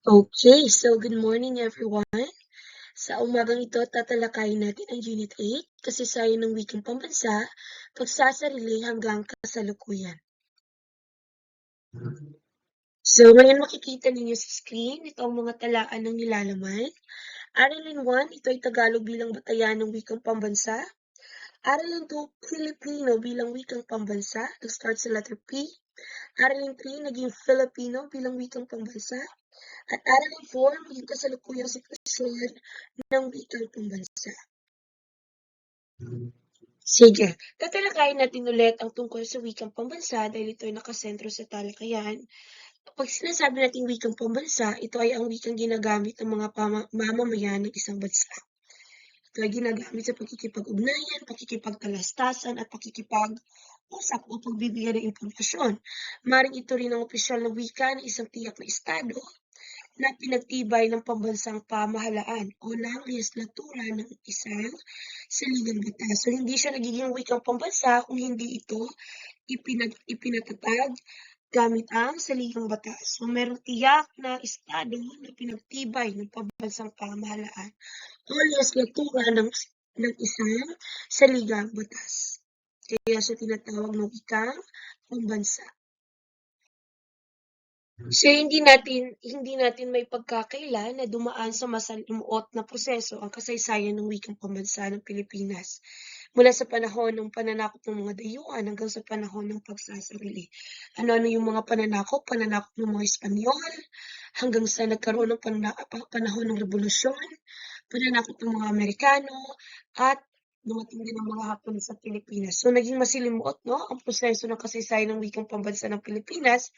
Okay, so good morning everyone. Sa umagang ito, tatalakayin natin ang Unit 8, kasaysayan ng wikang pambansa, pagsasarili hanggang kasalukuyan. So ngayon makikita ninyo sa screen, ito ang mga talaan ng nilalaman. Aralin 1, ito ay Tagalog bilang batayan ng wikang pambansa. Aralin 2, Filipino bilang wikang pambansa, start sa letter P. Aralin 3, naging Filipino bilang wikang pambansa. At aralin 4, maging kasalukuyang sitwasyon ng wikang pambansa. Sige, tatalakayin natin ulit ang tungkol sa wikang pambansa dahil ito ay nakasentro sa talakayan. Pag sinasabi nating wikang pambansa, ito ay ang wikang ginagamit ng mga mamamayan ng isang bansa. Ito ay ginagamit sa pakikipag-ugnayan, pakikipagtalastasan at pakikipag-usap o pagbibigay ng impormasyon. Maring ito rin ang opisyal na wika ng isang tiyak na estado na pinagtibay ng pambansang pamahalaan o ng lehislatura ng isang saligang batas. So, hindi siya nagiging wikang pambansa kung hindi ito ipinatatag gamit ang saligang batas. So, merong tiyak na estado na pinagtibay ng pambansang pamahalaan o lehislatura ng isang saligang batas. Kaya siya tinatawag na wikang pambansa. So hindi natin may pagkakaila na dumaan sa masalimuot na proseso ang kasaysayan ng wikang pambansa ng Pilipinas. Mula sa panahon ng pananakop ng mga dayuhan hanggang sa panahon ng pagsasarili. Ano-ano yung mga pananakop? Pananakop ng mga Espanyol, hanggang sa nagkaroon ng panahon ng Rebolusyon, pananakop ng mga Amerikano, at dumating din ang mga Hapon sa Pilipinas. So naging masilimuot, no, ang proseso ng kasaysayan ng wikang pambansa ng Pilipinas.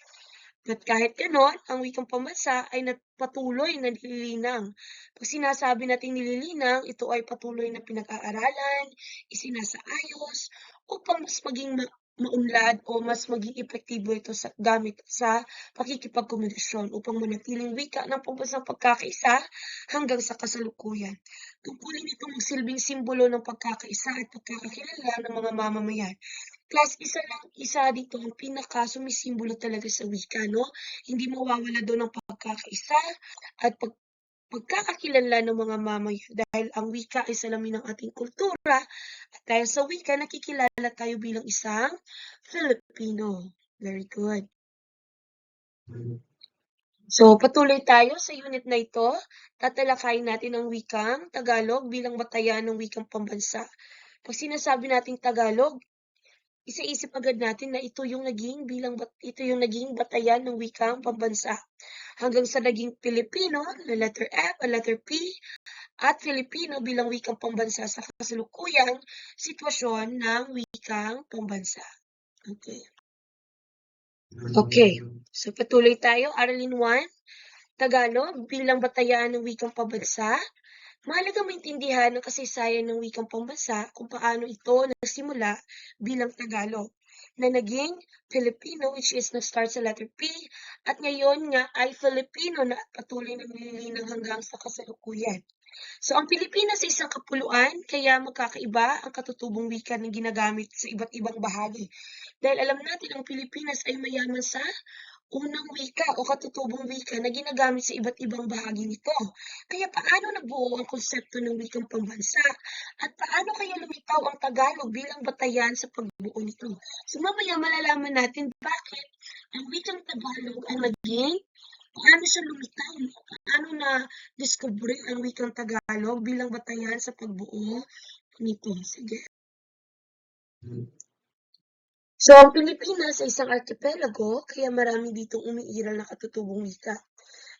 At kahit gano'n, ang wikang pambansa ay patuloy na nililinang. Pag sinasabi nating nililinang, ito ay patuloy na pinag-aaralan, isinasaayos, upang mas maging maunlad o mas maging epektibo ito gamit sa pakikipagkomunikasyon upang manatiling wika ng pambansang pagkakaisa hanggang sa kasalukuyan. Tungkulin ito magsilbing simbolo ng pagkakaisa at pagkakakilala ng mga mamamayan. Plus, isa dito ang pinaka-sumisimbolo talaga sa wika, no? Hindi mawawala doon ang pagkakaisa at pagkakakilanlan ng mga mamayan dahil ang wika ay salamin ng ating kultura at dahil sa wika nakikilala tayo bilang isang Filipino. Very good. So, patuloy tayo sa unit na ito. Tatalakayin natin ang wikang Tagalog bilang batayan ng wikang pambansa. Pag sinasabi nating Tagalog, isa-isip agad natin na ito yung naging batayan ng wikang pambansa hanggang sa naging Pilipino na letter F at letter P at Filipino bilang wikang pambansa sa kasalukuyang sitwasyon ng wikang pambansa. Okay. So patuloy tayo. Aralin 1, Tagalog bilang batayan ng wikang pambansa. Mahalagang maintindihan ang kasaysayan ng wikang pambansa kung paano ito nagsimula bilang Tagalog na naging Filipino, which is nag-start sa letter P, at ngayon nga ay Filipino na patuloy na nililinang hanggang sa kasalukuyan. So, ang Pilipinas ay isang kapuluan, kaya magkakaiba ang katutubong wika na ginagamit sa iba't ibang bahagi. Dahil alam natin ang Pilipinas ay mayaman sa unang wika o katutubong wika na ginagamit sa iba't ibang bahagi nito. Kaya paano nabuo ang konsepto ng wikang pambansa at paano kaya lumitaw ang Tagalog bilang batayan sa pagbuo nito? So mamaya malalaman natin bakit ang wikang Tagalog ang naging, paano siya lumitaw, paano na discover ang wikang Tagalog bilang batayan sa pagbuo nito. Sige. So, ang Pilipinas ay isang archipelago, kaya marami ditong umiiral na katutubong wika.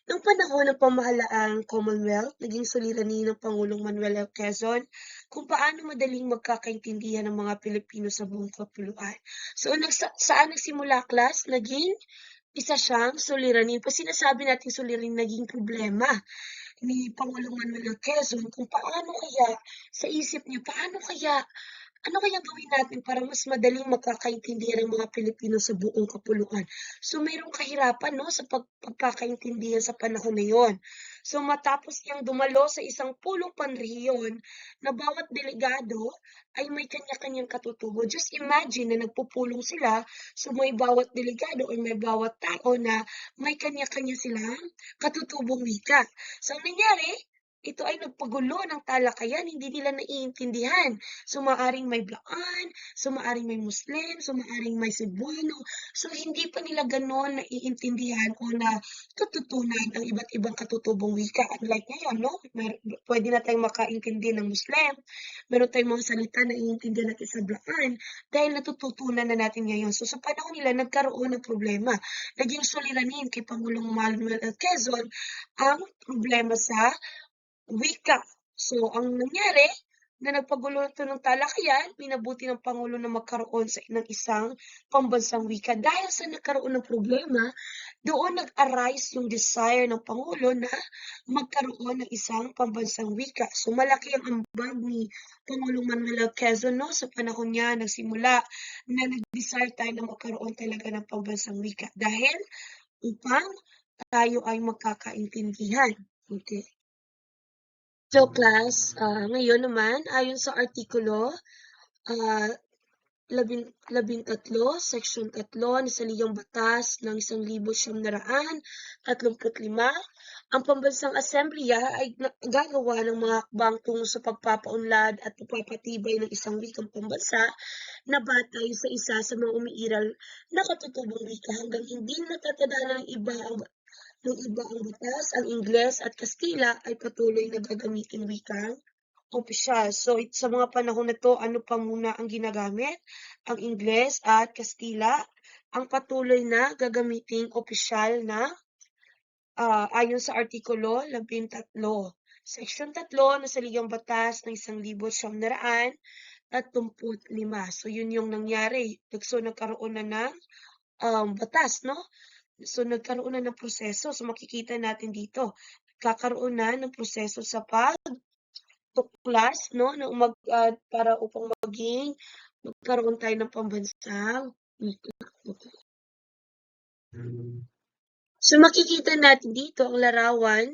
Noong panahon ng pamahalaang Commonwealth, naging suliranin ng Pangulong Manuel L. Quezon kung paano madaling magkakaintindihan ng mga Pilipino sa buong kapuluan. So, saan nagsimula, class? Naging isa siyang suliranin. Pag sinasabi natin suliranin, naging problema ni Pangulong Manuel L. Quezon kung paano kaya, sa isip niya, paano kaya Ano kayang gawin natin para mas madaling magkakaintindihan ang mga Pilipino sa buong kapuluan? So, mayroong kahirapan 'no, sa pagkakaintindihan sa panahon na yun. So, matapos niyang dumalo sa isang pulong panrehiyon na bawat delegado ay may kanya-kanyang katutubo. Just imagine na nagpupulong sila, so may bawat delegado or may bawat tao na may kanya-kanya silang katutubong wika. So, ang nangyari, ito ay nagpagulo ng talakayan, hindi nila naiintindihan. So, maaaring may Blaan, so maaaring may Muslim, so maaaring may Cebuano. So, hindi pa nila gano'n naiintindihan o natututunan ang iba't ibang katutubong wika. Unlike ngayon, no? Pwede na tayong makaintindi ng Muslim. Meron tayong mga salita na naiintindihan natin sa Blaan dahil natututunan na natin ngayon. So, sa panahon nila, nagkaroon ng problema. Naging suliranin kay Pangulong Manuel L. Quezon ang problema sa wika. So, ang nangyari, na nagpagulo ito ng talakayan, minabuti ng Pangulo na magkaroon ng isang pambansang wika. Dahil sa nagkaroon ng problema, doon nag-arise yung desire ng Pangulo na magkaroon ng isang pambansang wika. So, malaki ang ambag ni Pangulong Manuel Quezon, no? Sa panahon niya, nagsimula na nag-desire tayo na magkaroon talaga ng pambansang wika. Dahil upang tayo ay magkakaintindihan. Okay. So class, ngayon naman ayon sa artikulo, ah, 13, section 3 ng Saligang Batas ng 1935, ang Pambansang Asembleya ay gagawa ng mga hakbang tungo sa pagpapaunlad at pagpapatibay ng isang wikang pambansa na batay sa isa sa mga umiiral na katutubong wika hanggang hindi natatandaan ng iba ang batas, ang Ingles at Kastila ay patuloy na gagamiting wikang opisyal. So, sa mga panahon na 'to, ano pa muna ang ginagamit? Ang Ingles at Kastila ang patuloy na gagamiting opisyal na ayon sa artikulo 13, section 3 ng Saligang Batas ng 1935. So, yun yung nangyari. So, nagkaroon na ng batas, no? So, nagkaroon na ng proseso. So, makikita natin dito, kakaroon na ng proseso sa pagtuklas, no, para upang magkaroon tayo ng pambansang wika. Okay. So, makikita natin dito ang larawan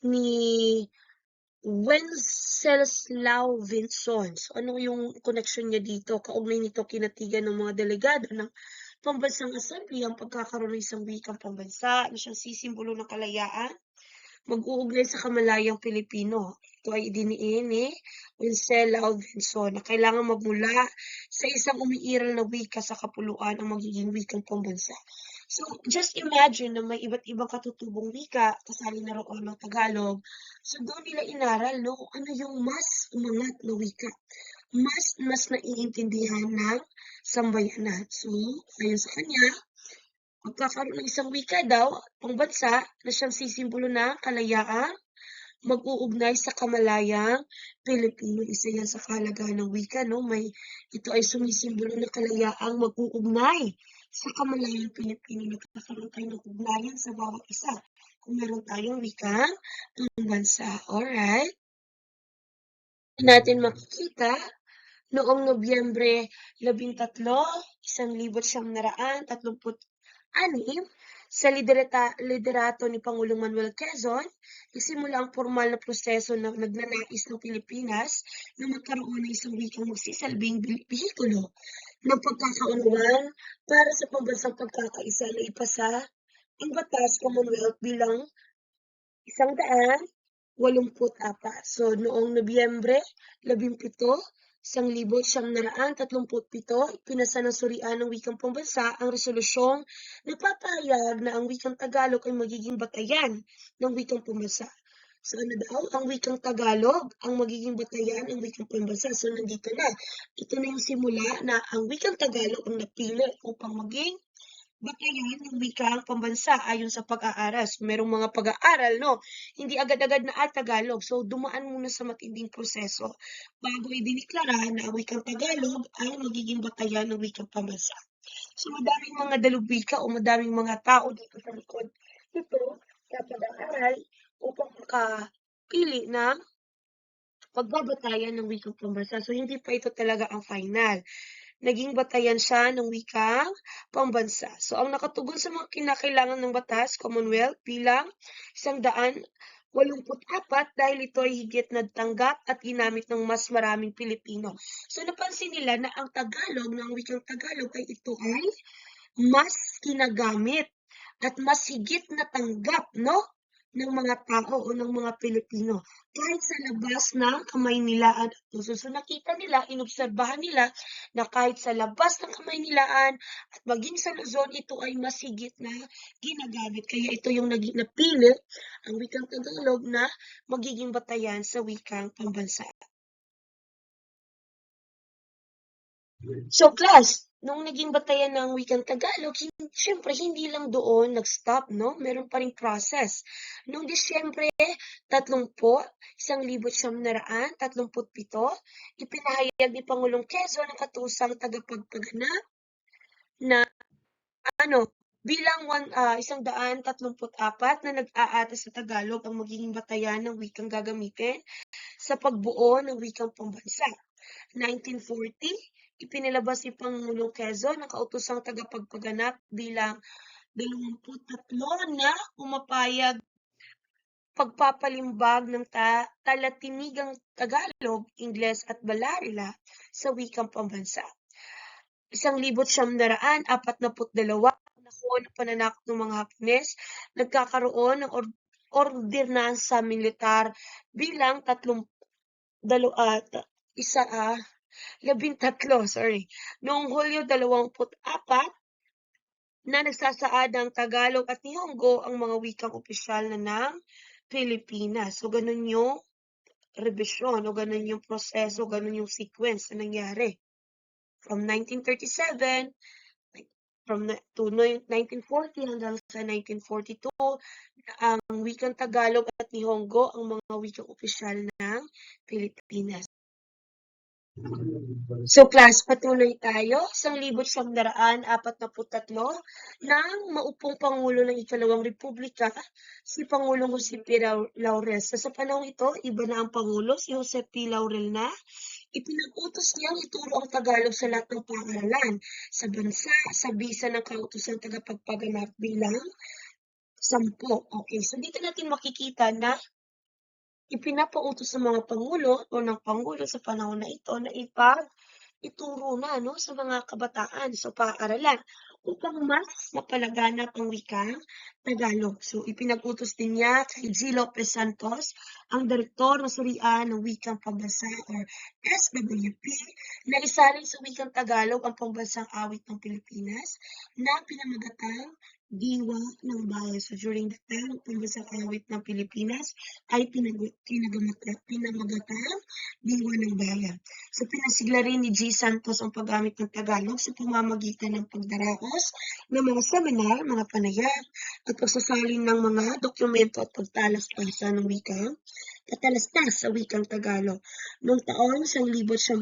ni Wenceslao Vinson. So, ano yung connection niya dito? Kaugnay nito kinatigan ng mga delegado ng Pambansang Asambleya ang pagkakaroon ng isang wikang pambansa na siyang sisimbolo ng kalayaan, mag-uugnay sa kamalayang Pilipino. Ito ay idiniin ni Wenceslao Vinson na kailangan magmula sa isang umiiral na wika sa kapuluan ang magiging wikang pambansa. So, just imagine na may iba't ibang katutubong wika, kasali na roon ng Tagalog. So, doon nila inaral, no, kung ano yung mas umangat na wika. Mas naiintindihan ng sambayanan. So, ayon sa kanya, magkakaroon ng isang wika daw, pambansa, na siyang sisimbolo ng kalayaang mag-uugnay sa kamalayang Pilipino. Isa yan sa kahalagahan ng wika, no? Ito ay sumisimbolo ng kalayaang mag-uugnay sa kamalayang Pilipino. Nagkakaroon tayo ng ugnayan sa bawat isa kung meron tayong wikang pambansa. Alright? Natin makikita noong Nobyembre 13, 1936, sa liderato ni Pangulong Manuel Quezon, nagsimula ang formal na proseso na nagnanais ng Pilipinas na magkaroon ng isang wikang magsisilbing bihikulo ng pagkakaunawaan para sa pambansang pagkakaisa na ipasa ang Batas Commonwealth bilang 184. So, noong Nobyembre 17, 1937, ipinasa ng Surian ng Wikang Pambansa ang resolusyong nagpapahayag na ang wikang Tagalog ay magiging batayan ng wikang pambansa. So, ano daw? Ang wikang Tagalog ang magiging batayan ng wikang pambansa. So, nandito na. Ito na yung simula na ang wikang Tagalog ang napili upang maging batayan ng wikang pambansa ayon sa pag-aaral. So, merong mga pag-aaral, no? Hindi agad-agad na Tagalog. So, dumaan muna sa matinding proseso bago idiniklara na ang wikang Tagalog ay magiging batayan ng wikang pambansa. So, madaming mga dalubwika o madaming mga tao dito sa likod nito sa pag-aaral upang makapili ng pagbabatayan ng wikang pambansa. So, hindi pa ito talaga ang final. Naging batayan siya ng wikang pambansa. So, ang nakatugon sa mga kinakailangan ng batas, Commonwealth, bilang 184 dahil ito ay higit na tanggap at ginamit ng mas maraming Pilipino. So, napansin nila na ang Tagalog, ng wikang Tagalog, ay ito ay mas ginagamit at mas higit na tanggap, no? Ng mga tao o ng mga Pilipino. Kahit sa labas ng Kamaynilaan at Luzon. So nakita nila, inobserbahan nila na kahit sa labas ng Kamaynilaan at maging sa Luzon, ito ay mas higit na ginagamit. Kaya ito yung naging napili ang wikang Tagalog na magiging batayan sa wikang pambansa. So class, nung naging batayan ng wikang Tagalog, siyempre hindi lang doon nag-stop, no? Meron pa ring process. Noong Disyembre 30, 1937, ipinahayag ni Pangulong Quezon ang katusang tagapagpaganap na bilang 134 na nag-aata sa Tagalog ang magiging batayan ng wikang gagamitin sa pagbuo ng wikang pambansa. 1940, ipinilabas ni Pangulong Quezon ang kautosang tagapagpaganap bilang 23 na pumapayag pagpapalimbag ng talatinigang Tagalog, Ingles at Balarila sa wikang pambansa. 1942, panahon ng pananakop ng mga Hapones, nagkakaroon ng ordinansa militar bilang 13, noong Hulyo 24 na nagsasaad ng Tagalog at Nihongo ang mga wikang opisyal na ng Pilipinas. So, ganun yung revision o ganun yung proseso, ganun yung sequence na nangyari. From 1937 to 1940 hanggang sa 1942, ang wikang Tagalog at Nihongo ang mga wikang opisyal ng Pilipinas. So class, patuloy tayo. 1943 nang maupong Pangulo ng Ikalawang Republika, si Pangulong Jose P. Laurel. Sa panahong ito, iba na ang Pangulo, si Jose P. Laurel na. Ipinag-utos niyang ituro ang Tagalog sa lahat ng paaralan sa bansa sa bisa ng kautosang tagapagpaganap bilang 10. Okay, so dito natin makikita na ipinapautos sa mga pangulo o ng pangulo sa panahon na ito na ituro na sa mga kabataan sa paaralan upang mas mapalaganap ang wikang Tagalog. So ipinag-utos din niya kay G. Lopez Santos, ang direktor ng Surian ng Wikang Pambansa or SWP, na isalin sa wikang Tagalog ang pambansang awit ng Pilipinas na pinamagatang Diwa ng Bayan. So during the time, ang pambansang awit ng Pilipinas ay pinamagatang Diwa ng Bayan. So pinasigla rin ni G. Santos ang paggamit ng Tagalog sa pamamagitan ng pagdaraos ng mga seminar, mga panayam, at pagsasalin ng mga dokumento at pagtalas-tasa ng wikang katalastas sa wikang Tagalog. Noong taong 1946,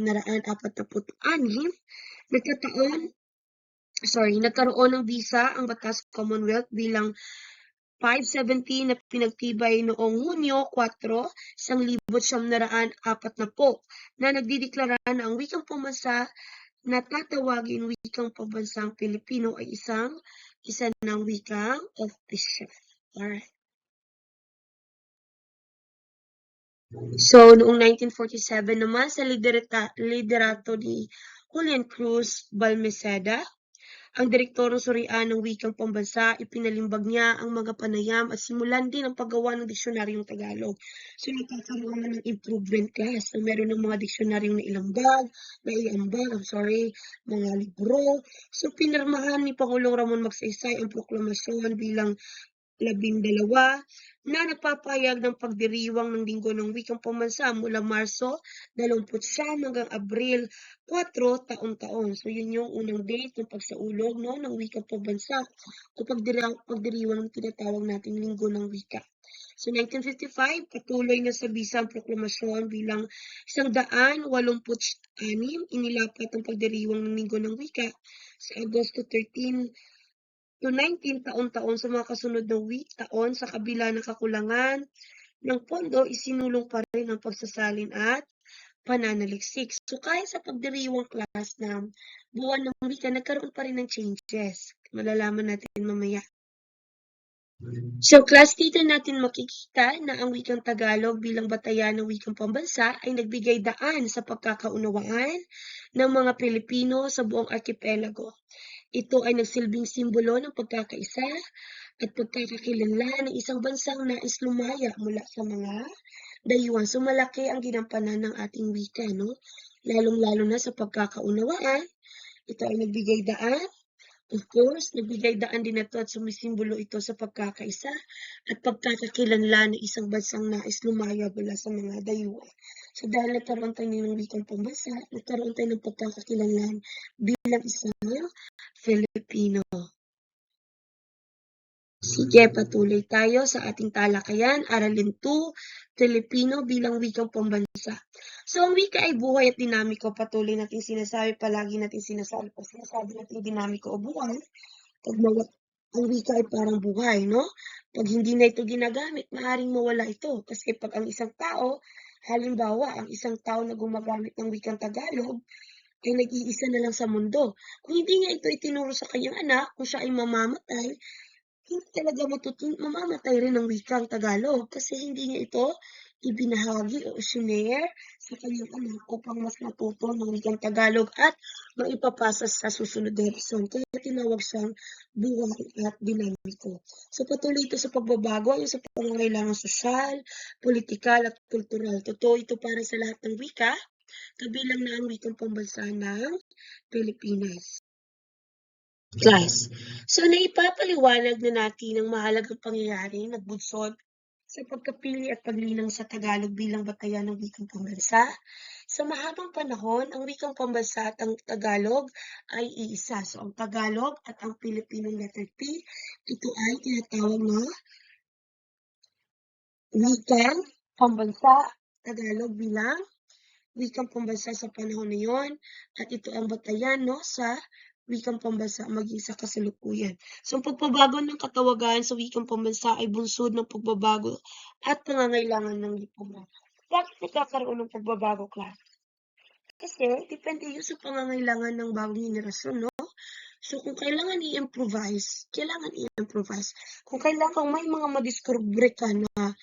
nagkaroon ng visa ang Batas Commonwealth bilang 517 na pinagtibay noong Hunyo 4, 1940 na nagdideklara na ang wikang pambansa na tatawagin wikang pambansang Pilipino ay isa ng wikang opisyal. Alright. So, noong 1947 naman sa liderato ni Julian Cruz Balmeceda, ang direktor ng Surian ng Wikang Pambansa, ipinalimbag niya ang mga panayam at simulan din ang paggawa ng diksionaryong Tagalog. So, nagkakaroon na ng improvement class. So, meron ng mga diksyonaryong mga libro. So, pinirmahan ni Pangulong Ramon Magsaysay ang proklamasyon bilang 12 na nagpapahayag ng pagdiriwang ng Linggo ng Wikang Pambansa mula Marso 29 hanggang Abril 4 taon-taon. So, yun yung unang date ng pagsaulog ng Wikang Pambansa o pagdiriwang ng tinatawag nating Linggo ng Wika. So, 1955, patuloy na sa bisa ang proklamasyon bilang 186, inilapat ang pagdiriwang ng Linggo ng Wika sa Agosto 13 to 19 taon-taon sa mga kasunod na taon sa kabila ng kakulangan ng pondo, isinulong pa rin ang pagsasalin at pananaliksik. So kahit sa pagdiriwang class ng buwan ng wika, nagkaroon pa rin ng changes. Malalaman natin mamaya. So class, dito natin makikita na ang wikang Tagalog bilang batayan ng wikang pambansa ay nagbigay daan sa pagkakaunawaan ng mga Pilipino sa buong arkipelago. Ito ay nagsilbing simbolo ng pagkakaisa at pagkakakilanlan ng isang bansang nais lumaya mula sa mga dayuhan. So malaki ang ginampanan ng ating wika, no? Lalong-lalo na sa pagkakaunawaan. Ito ay nagbigay daan. Of course, nagbigay daan din ito at sumisimbolo ito sa pagkakaisa at pagkakakilanlan ng isang bansang nais lumaya mula sa mga dayuhan. So dahil nagkaroon tayo ng wikang pambansa, nagkaroon tayo ng pagkakakilanlan bilang isang Filipino. Sige, patuloy tayo sa ating talakayan, Aralin 2, Filipino bilang wikang pambansa. So, ang wika ay buhay at dinamiko. Patuloy natin sinasabi, palagi natin sinasabi natin dinamiko o buhay. Pag ang wika ay parang buhay, no? Pag hindi na ito ginagamit, maaaring mawala ito. Kasi pag ang isang tao, halimbawa, ang isang tao na gumagamit ng wikang Tagalog, ay nag-iisa na lang sa mundo. Kung hindi niya ito itinuro sa kanyang anak, kung siya ay mamamatay, hindi talaga mamamatay rin ang wikang Tagalog kasi hindi niya ito ibinahagi o shinare sa kanyang anak upang mas matuto ng wikang Tagalog at maipapasa sa susunod na henerasyon. Kaya tinawag siyang buhay at dinamiko. So patuloy ito sa pagbabago ayon sa pangangailangan sosyal, politikal at kultural. Totoo ito para sa lahat ng wika, kabilang na ang wikang pambansa ng Pilipinas. Class. So naipapaliwanag na natin ang mahalagang pangyayari nagbunsod sa pagkapili at paglinang sa Tagalog bilang batayan ng wikang pambansa. Sa mahabang panahon, ang wikang pambansa at ang Tagalog ay iisa. So ang Tagalog at ang Pilipinong letter P, ito ay tinatawag na wikang pambansa, Tagalog bilang wikang pambansa sa panahon na yon, at ito ang batayan, no, sa wikang pambansa maging sa kasalukuyan. So ang pagbabago ng katawagan sa wikang pambansa ay bunsod ng pagbabago at pangangailangan ng lipunan. Bakit nagkakaroon ng pagbabago, class? Kasi depende yun sa pangangailangan ng bagong henerasyon, no? So kung kailangan i-improvise, kailangan i-improvise. Kung kailangan may mga madiskubre ka na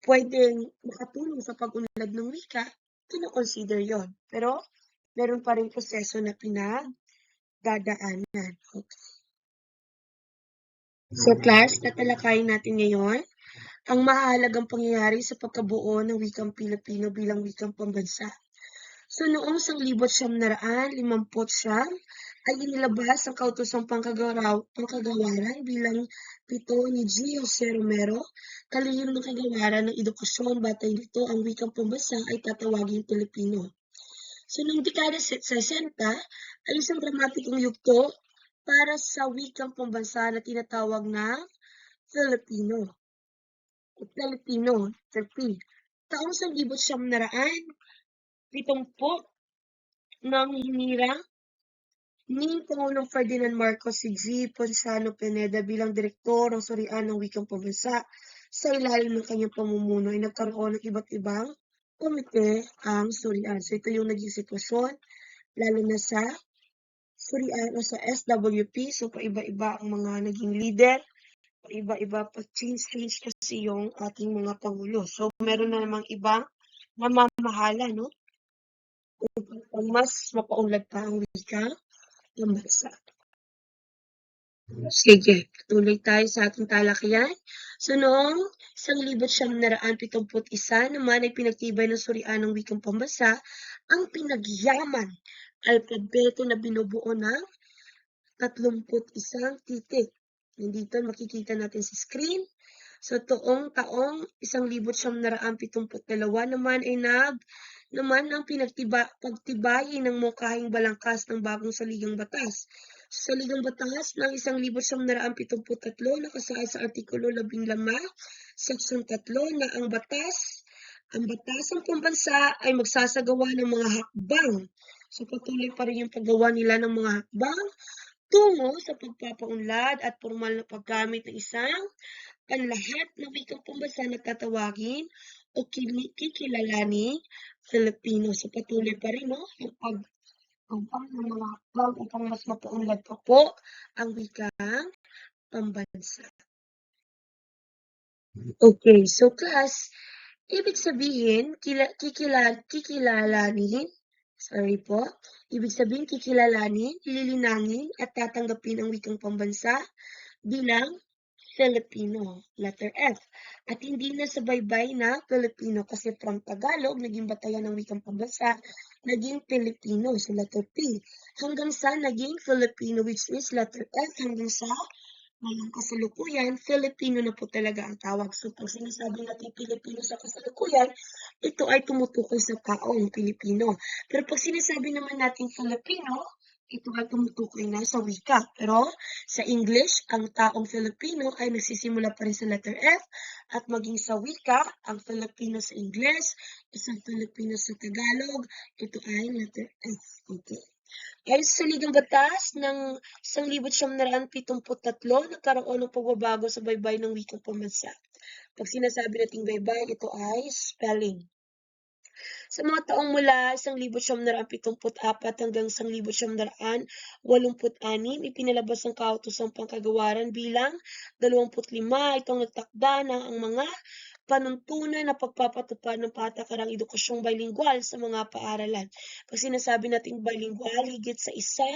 pwedeng makatulong sa pag-unlad ng wika, kino-consider yon. Pero meron pa rin proseso na pinagdadaanan. Okay. So class, tatalakayin natin ngayon ang mahalagang pangyayari sa pagkabuo ng wikang Pilipino bilang wikang pambansa. So noong 1959 ay inilabas ang kautosang pangkagawaran bilang 7 ni G. Jose Romero, kalihim ng kagawaran ng edukasyon, batay nito ang wikang pambansa ay tatawaging Pilipino. So noong dekada 60 ay isang dramatikong yugto para sa wikang pambansa na tinatawag na Filipino. Filipino, taong 1970 nang hinirang ni Pangulong Ferdinand Marcos si G. Ponciano Pineda bilang direktor ng Surian ng Wikang Pambansa. Sa ilalim ng kanyang pamumuno ay nagkaroon ng iba't ibang komite ang Surian. So ito yung naging sitwasyon, lalo na sa Surian o sa SWP. So paiba-iba ang mga naging leader, paiba-iba pa change kasi yung ating mga pangulo. So meron na namang ibang namamahala, no? Upang mas mapaunlad pa ang wika ng bansa. Sige, tuloy tayo sa ating talakayan. So noong 1971 naman ay pinagtibay ng Surian ng wikang pambansa ang pinagyaman alpabeto na binubuo ng 31 titik. Nandito makikita natin sa screen. So taong 1972 naman ay ang pagtibayin ng mukahing balangkas ng bagong saligang batas. Sa saligang batas ng 1973 nakasaad sa Artikulo 15, Section 3 na ang batasang pambansa ay magsasagawa ng mga hakbang. So patuloy pa rin yung paggawa nila ng mga hakbang tungo sa pagpapaunlad at formal na paggamit ng isang panlahat na wikang pambansa na tatawagin o kikilalaning Filipino. So patuloy pa rin yung pagtumpang ng mga hakbang upang mas mapaunlad pa po ang wikang pambansa. Okay, so class, ibig sabihin, kikilalanin, lilinangin at tatanggapin ang wikang pambansa bilang Filipino, letter F. At hindi na sa baybay na Filipino kasi from Tagalog, naging batayan ng wikang pambansa, naging Filipino, so letter P. Hanggang sa naging Filipino, which is letter F, hanggang sa ngayong kasalukuyan, Filipino na po talaga ang tawag. So, pag sinasabi natin Pilipino sa kasalukuyan, ito ay tumutukoy sa taong Pilipino. Pero pag sinasabi naman natin Filipino, ito ay tumutukoy na sa wika. Pero sa English, ang taong Filipino ay nagsisimula pa rin sa letter F at maging sa wika, ang Filipino sa English, isang Filipino sa Tagalog, ito ay letter F. Okay. Ayon sa Saligang Batas ng 1973, nagkaroon ng pagbabago sa baybay ng wikang pambansa. Pag sinasabi nating baybay, ito ay spelling. Sa mga taong mula 1974 hanggang 1986, ipinalabas ng Kautosang Pangkagawaran bilang 25. Itong nagtakda na ang mga panuntunan na pagpapatupad ng patakarang edukasyong bilingual sa mga paaralan. Pag sinasabi nating bilingual, higit sa isa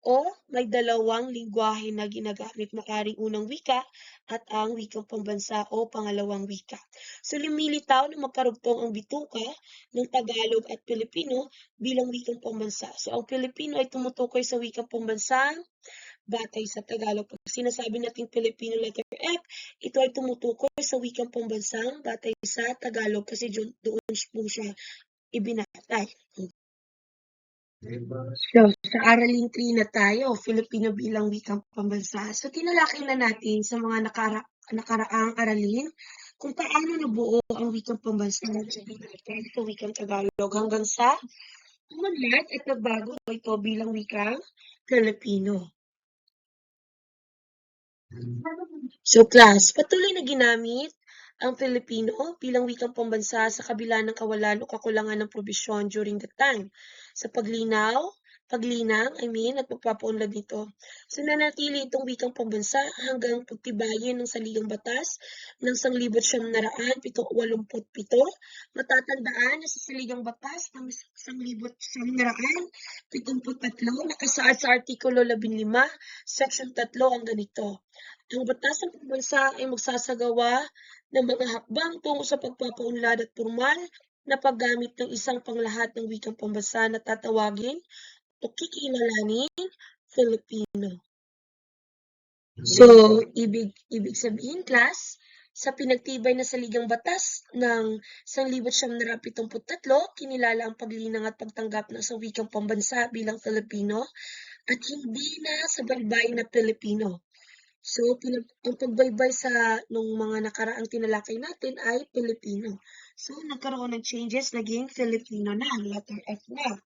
o may dalawang lingwahe na ginagamit, makaring unang wika at ang wikang pambansa o pangalawang wika. So lumilitaw na magkarugtong ang bituka ng Tagalog at Pilipino bilang wikang pambansa. So ang Pilipino ay tumutukoy sa wikang pambansa batay sa Tagalog. Pag sinasabi nating Filipino letter F, ito ay tumutukoy sa wikang pambansang batay sa Tagalog kasi doon po siya ibinatay. So, sa aralin 3 na tayo, Filipino bilang wikang pambansa. So, tinalakay na natin sa mga nakaraang aralin kung paano nabuo ang wikang pambansa sa wikang Tagalog hanggang sa umunlad at nagbago ito bilang wikang Filipino. So class, patuloy na ginamit ang Filipino bilang wikang pambansa sa kabila ng kawalan o kakulangan ng probisyon during that time. Sa paglinang, at pagpapaunlad nito. So nanatili itong wikang pambansa hanggang pagtibayin ng saligang batas ng 1987. Matatandaan na sa saligang batas ng 1973 nakasaad sa Artikulo 15, Section 3 ang ganito. Ang batas ng pambansa ay magsasagawa ng mga hakbang tungo sa pagpapaunlad at formal na paggamit ng isang panglahat ng wikang pambansa na tatawagin o kikilalaning Filipino. So, ibig sabihin, class, sa pinagtibay na saligang batas ng 1973, kinilala ang paglinang at pagtanggap ng isang wikang pambansa bilang Filipino at hindi na sa baybay na Pilipino. So, ang pagbaybay sa nung mga nakaraang tinalakay natin ay Pilipino. So, nagkaroon ng changes, naging Filipino na, letter F na.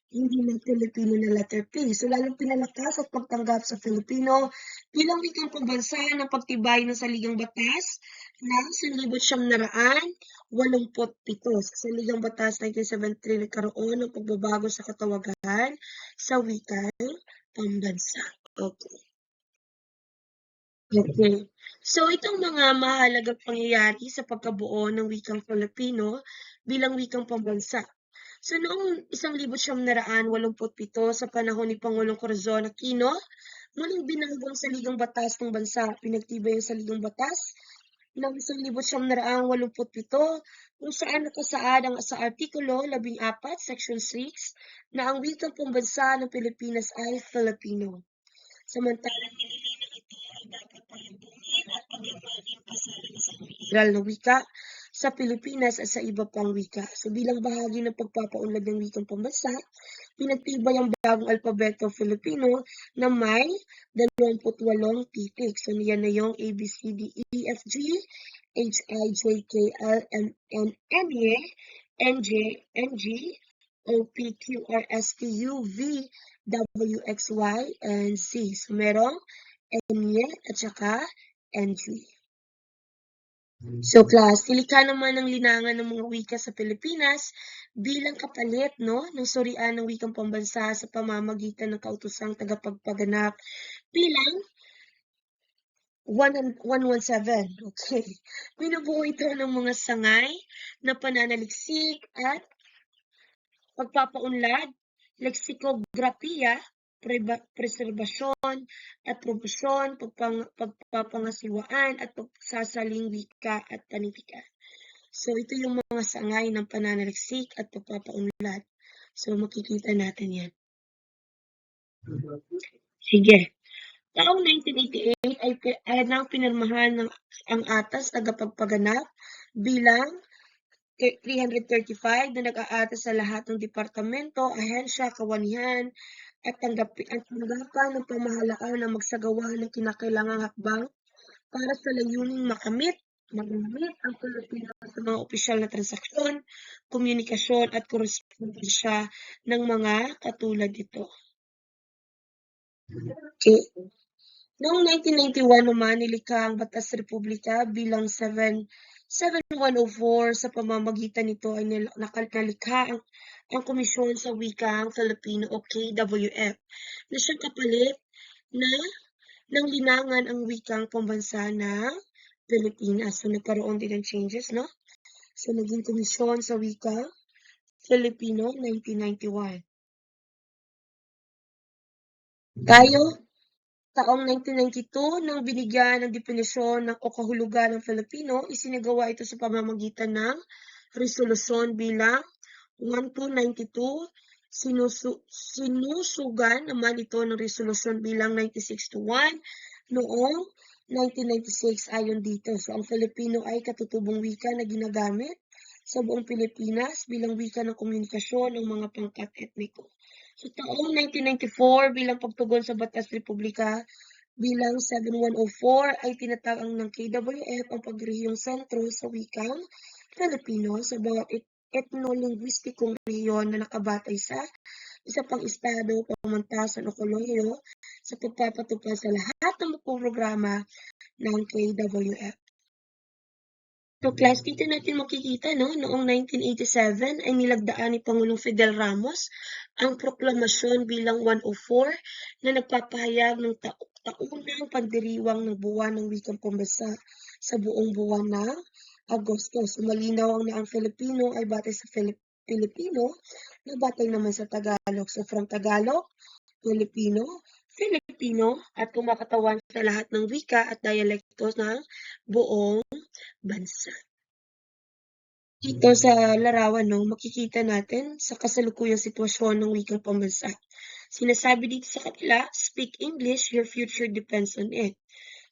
Hindi na Filipino na letter P. So, lalong pinalakas at pagtanggap sa Filipino bilang wikang pambansa ng pagtibay ng saligang batas ng 1987. Sa saligang batas 1973, nagkaroon ng pagbabago sa katawagan sa wikang pambansa. Okay. Okay. So, itong mga mahalagang pangyayari sa pagkabuo ng wikang Filipino bilang wikang pambansa. So, noong 1987 sa panahon ni Pangulong Corazon Aquino, muling binanggo ang saligang batas ng bansa. Pinagtibay ang saligang batas ng 1987 kung saan nakasaad ang sa Artikulo 14, Section 6 na ang wikang pambansa ng Pilipinas ay Filipino. Samantalang nililinang ito ay dapat palibunin at pagyamanin kasama sa opisyal na wika sa Pilipinas at sa iba pang wika. So bilang bahagi ng pagpapaunlad ng wikang pambansa, pinagtibay ang bagong alpabeto Filipino na may 28 titik. So yan na yung A, B, C, D, E, F, G, H, I, J, K, L, M, N, N, N, J, N, G, O, P, Q, R, S, T, U, V, W, X, Y, and Z. So, merong Enye at saka Enji. So, class, nilikha naman ng linangan ng mga wika sa Pilipinas bilang kapalit, no, ng surian ng wikang pambansa sa pamamagitan ng kautosang tagapagpaganap bilang 117. Okay. Binubuo ito ng mga sangay na pananaliksik at pagpapaunlad, leksikografiya, preserbasyon at promosyon, pagpapangasiwaan at pagsasaling wika at panitikan. So, ito yung mga sangay ng pananaliksik at pagpapaunlad. So, makikita natin yan. Sige. Taong 1988 ay nang pinirmahan ng ang Atas Tagapagpaganap bilang 335 na nag-aatas sa lahat ng departamento, ahensya, kawanihan at tanggapan ng pamahalaan na magsagawa ng kinakailangang hakbang para sa layuning magamit ang Pilipino sa mga opisyal na transaksyon, komunikasyon at korespondensya ng mga katulad nito. Okay. Noong 1991 naman, nilikha ang Batas Republika bilang 7104. Sa pamamagitan nito ay nalikha ang Komisyon sa Wikang Filipino o KWF na siyang kapalit ng linangan ang wikang pambansa ng Pilipinas. So, nagkaroon din ng changes, no? So, naging Komisyon sa Wikang Filipino 1991. Taong 1992, nang binigyan ng definisyon ng o kahulugan ng Filipino, isinagawa ito sa pamamagitan ng resolusyon bilang 1292. Sinusugan naman ito ng resolusyon bilang 96-1 noong 1996 ayon dito. So, ang Filipino ay katutubong wika na ginagamit sa buong Pilipinas bilang wika ng komunikasyon ng mga pangkat etniko. So, taong 1994 bilang pagtugon sa Batas Republika bilang 7104 ay tinatawag ng KWF ang pagrehiyong sentro sa wikang Filipino sa bawat etno-linguistikong rehiyon na nakabatay sa isa pang estado, pamantasan o kolonyo sa pagpapatupad sa lahat ng programa ng KWF. So, class, dito natin makikita, no, noong 1987 ay nilagdaan ni Pangulong Fidel Ramos ang proklamasyon bilang 104 na nagpapahayag ng taunang pandiriwang ng buwan ng wikang pambansa sa buong buwan ng Agosto. So, malinaw na ang Filipino ay batay sa Filipino na batay naman sa Tagalog. So, from Tagalog, Filipino, at kumakatawan sa lahat ng wika at dialekto ng buong bansa. Dito sa larawan, no, makikita natin sa kasalukuyang sitwasyon ng wikang pambansa. Sinasabi dito sa kanila, speak English, your future depends on it.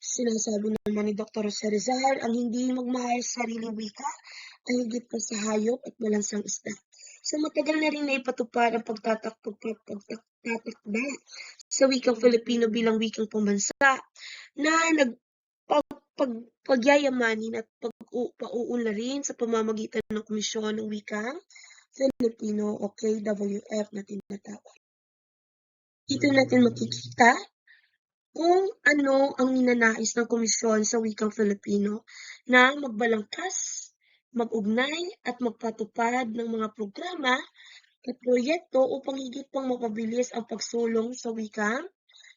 Sinasabi naman ni Dr. Jose Rizal, ang hindi magmahal sa sariling wika ay higit pa sa hayop at malansang isda. So, matagal na rin na ipatupad ang pagtatakda sa wikang Filipino bilang wikang pambansa na pagyayamanin at pauunlarin sa pamamagitan ng Komisyon ng Wikang Filipino o KWF na tinatawag. Dito natin makikita kung ano ang ninanais ng Komisyon sa Wikang Filipino na magbalangkas, mag-ugnay at magpatupad ng mga programa at proyekto upang higit pang mapabilis ang pagsulong sa wikang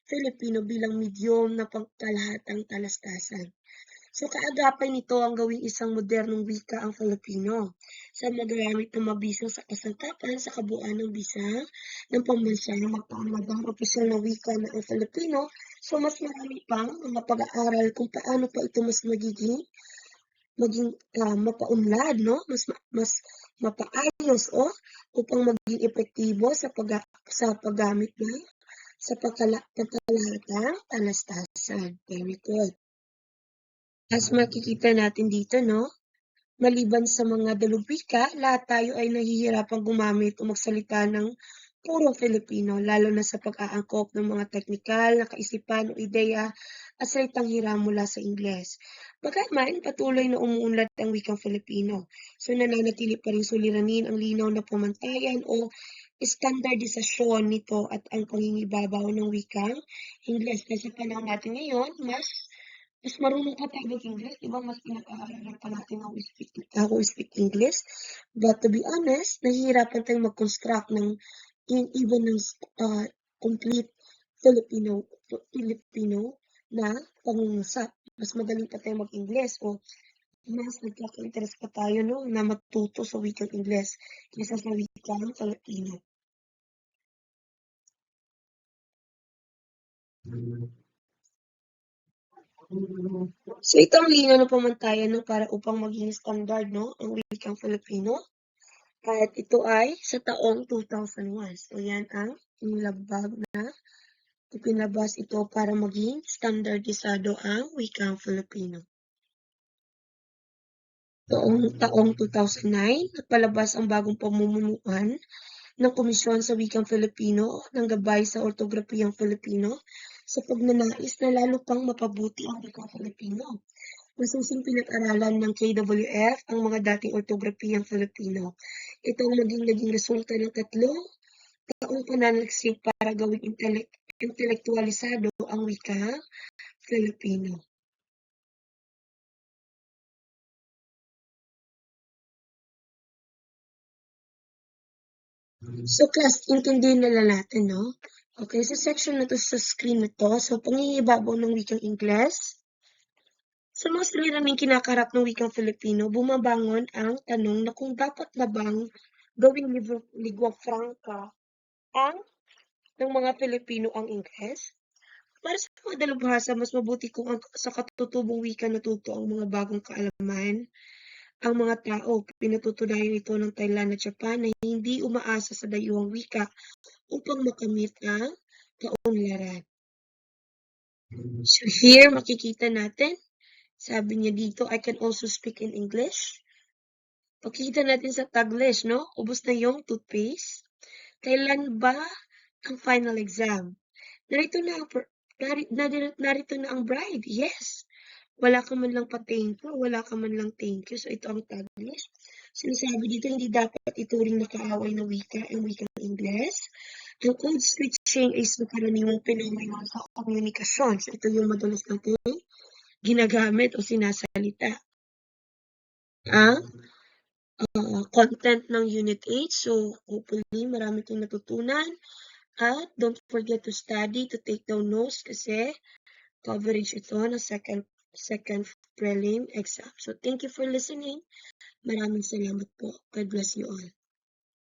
Filipino bilang medyum na pangkalahatang talastasan. So, kaagapay nito ang gawing isang modernong wika ang Filipino sa magagamit ng mabisang sa kasangkapan sa kabuuan ng bisa ng pambansa na magpaunladang opisyal na wika na ang Filipino. So, mas marami pang mga pag-aaral kung paano pa ito mas maging mapaunlad, no? Mas mapaayos upang maging epektibo sa paggamit ng sa pagkalahatang talastasan. Very good. As makikita natin dito, no? Maliban sa mga dalubika, lahat tayo ay nahihirapang gumamit o magsalita ng purong Filipino, lalo na sa pag-aangkop ng mga teknikal na kaisipan o ideya at salitang hiram mula sa Ingles. Bagaman, patuloy na umuunlad ang wikang Filipino. So, nananatili pa rin suliranin ang linaw na pamantayan o standardisasyon nito at ang pangingibabaw ng wikang Ingles. Kasi sa panahon natin ngayon, mas marunong ka tayo mag-English, di ba? Mas pinag-aaralan pa natin how we speak English. But to be honest, nahihirapan tayong mag-construct ng even ng complete Filipino na pangungusap. Mas magaling pa tayo mag-English o mas nagkaka-interest pa tayo no, na matuto sa wikang Ingles kaysa sa wikang Filipino. So ito ang linaw na pamantayan no, para upang maging standard no, ang wikang Filipino. Kahit ito ay sa taong 2001. So yan ang inilabag na ipinabas ito para maging standardisado ang wikang Filipino. Taong 2009, nagpalabas ang bagong pamumunuan ng Komisyon sa Wikang Filipino ng gabay sa ortografiyang Filipino sa pagnanais na lalo pang mapabuti ang wikang Filipino. Masusing pinag-aralan ng KWF ang mga dating ortografiyang Filipino. Ito ang naging resulta ng 3 taong pananaliksik para gawing intelektualisado ang wikang Filipino. So class, intindihin na lang natin, no? Okay, sa section na to sa screen na to, so pangingibabaw ng wikang Ingles. Sa mga saliraming kinakarap ng wikang Filipino, bumabangon ang tanong na kung dapat na bang gawing lingua franca ang ng mga Pilipino ang Ingles. Para sa mga dalubhasa, mas mabuti kung sa katutubong wika natuto ang mga bagong kaalaman. Ang mga tao, pinatutunayan ito ng Thailand at Japan na hindi umaasa sa dayuhang wika upang makamit ang kaunlaran. So here, makikita natin, sabi niya dito, I can also speak in English. Pakikita natin sa Taglish, no? Ubus na yung toothpaste. Kailan ba ang final exam? Narito na ang bride. Yes. Wala ka man lang pa-thank you. Wala ka man lang thank you. So, ito ang Taglish. Sinasabi dito, hindi dapat ituring na kaaway na wika ang wikang Ingles. Ang code switching is karaniwang pinomeno sa komunikasyon. So, ito yung madalas natin ginagamit o sinasalita. Ang content ng Unit 8. So, hopefully, marami kong natutunan. At don't forget to study, to take down notes kasi coverage ito ng second prelim exam. So, thank you for listening. Maraming salamat po. God bless you all.